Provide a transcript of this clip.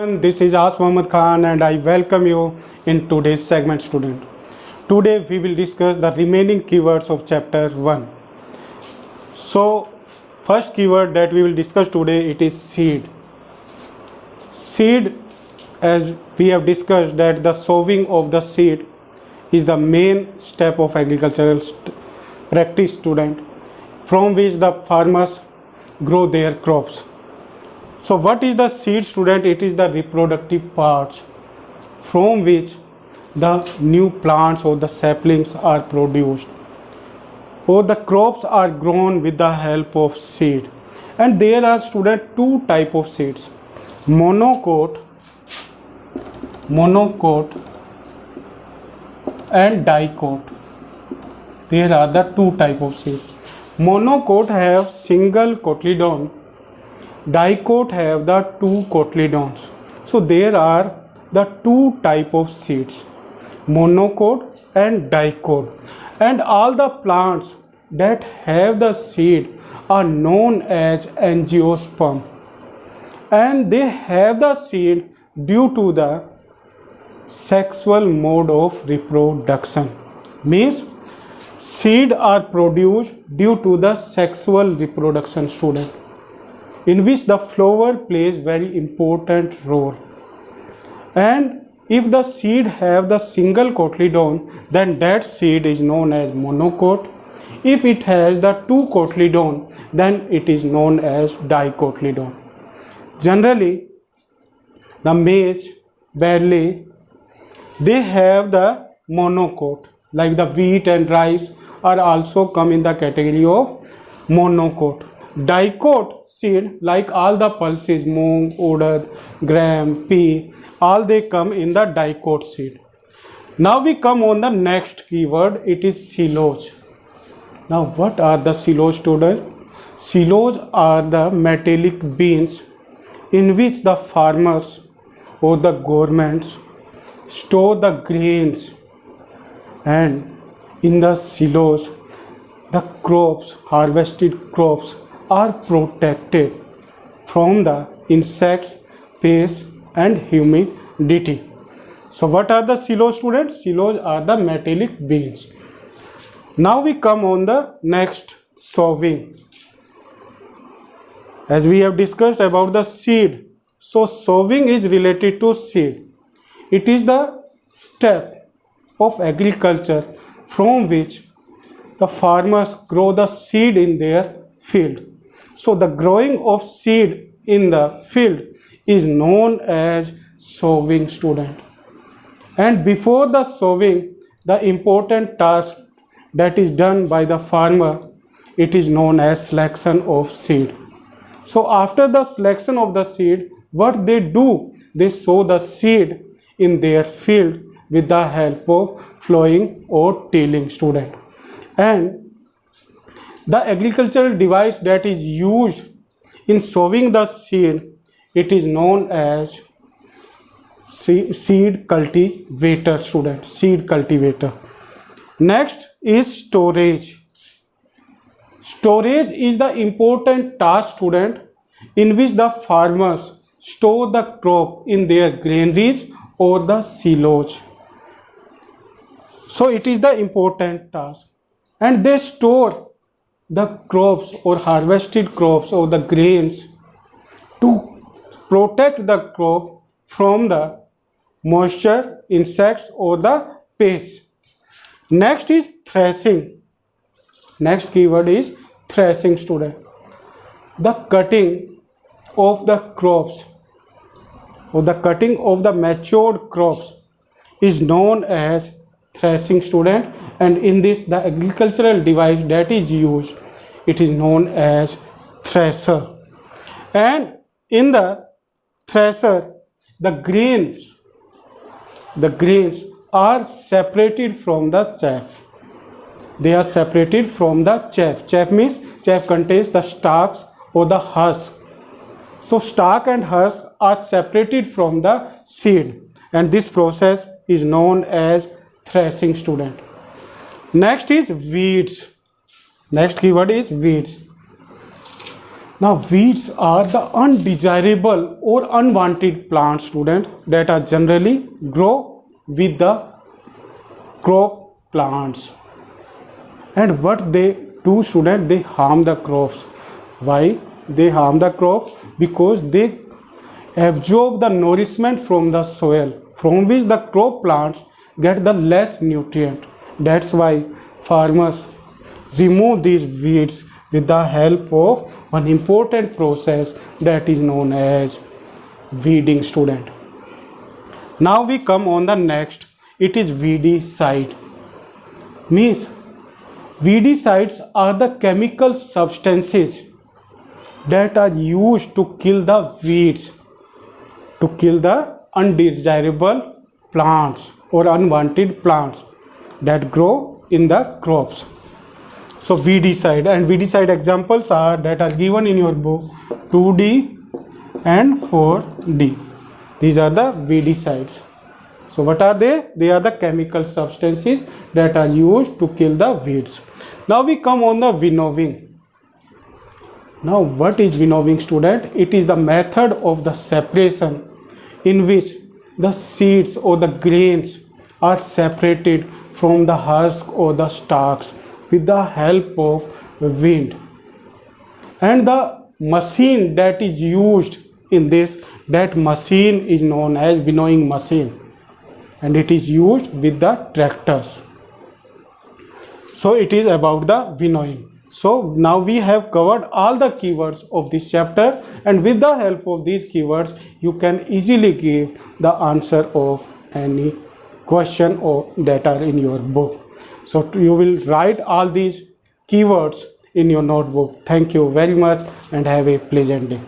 This is As Mohammad Khan and I welcome you in today's segment, student. Today we will discuss the remaining keywords of chapter 1. So first keyword that we will discuss today, it is seed. Seed, as we have discussed, that the sowing of the seed is the main step of agricultural practice, student, from which the farmers grow their crops. So what is the seed, student? It is the reproductive parts from which the new plants or the saplings are produced, or the crops are grown with the help of seed. And there are, student, two type of seeds: monocote and dicote. There are the two type of seeds. Monocote have single cotyledon, dicote have the two cotyledons. So there are the two type of seeds, monocote and dicote. And all the plants that have the seed are known as angiosperm, and they have the seed due to the sexual mode of reproduction. Means seed are produced due to the sexual reproduction, student, in which the flower plays very important role. And if the seed have the single cotyledon, then that seed is known as monocote. If it has the two cotyledon, then it is known as dicotyledon. Generally, the maize, barley, they have the monocote, like the wheat and rice are also come in the category of monocote. Dicote seed, like all the pulses, moong, urad, gram, pea, all they come in the dicote seed. Now we come on the next keyword, it is silage. Now what are the silage, student? Silage are the metallic beans in which the farmers or the governments store the grains, and in the silage the crops, harvested crops, are protected from the insects, pests and humidity. So what are the silage, students? Silage are the metallic beans. Now we come on the next, sowing. As we have discussed about the seed, so sowing is related to seed. It is the step of agriculture from which the farmers grow the seed in their field. So the growing of seed in the field is known as sowing, student. And before the sowing, the important task that is done by the farmer, it is known as selection of seed. So after the selection of the seed, what they do, they sow the seed in their field with the help of plowing or tilling, student. And the agricultural device that is used in sowing the seed, it is known as seed cultivator, student, seed cultivator. Next is storage. Storage is the important task, student, in which the farmers store the crop in their granaries or the silage. So it is the important task, and they store the crops or harvested crops or the grains to protect the crop from the moisture, insects or the pests. Next is threshing. Next keyword is threshing, student. The cutting of the crops or the cutting of the matured crops is known as threshing, student. And in this, the agricultural device that is used, it is known as thresher. And in the thresher, the grains are separated from the chaff. They are separated from the chaff. Chaff means, chaff contains the stalks or the husk. So stalk and husk are separated from the seed, and this process is known as threshing, student. Next is weeds. Next keyword is weeds. Now weeds are the undesirable or unwanted plants, student, that are generally grow with the crop plants. And what they do, student, they harm the crops. Why they harm the crop? Because they absorb the nourishment from the soil, from which the crop plants get the less nutrient. That's why farmers remove these weeds with the help of one important process that is known as weeding, student. Now we come on the next. It is weedicide. Means weedicides are the chemical substances that are used to kill the weeds, to kill the undesirable plants or unwanted plants that grow in the crops. So weedicide, and weedicide examples are that are given in your book 2D and 4D. These are the weedicides. So what are they? They are the chemical substances that are used to kill the weeds. Now we come on the winnowing. Now what is winnowing, student? It is the method of the separation in which the seeds or the grains are separated from the husk or the stalks with the help of wind. And the machine that is used in this, that machine is known as winnowing machine, and it is used with the tractors. So it is about the winnowing. So now we have covered all the keywords of this chapter, and with the help of these keywords you can easily give the answer of any question or that are in your book. So you will write all these keywords in your notebook. Thank you very much and have a pleasant day.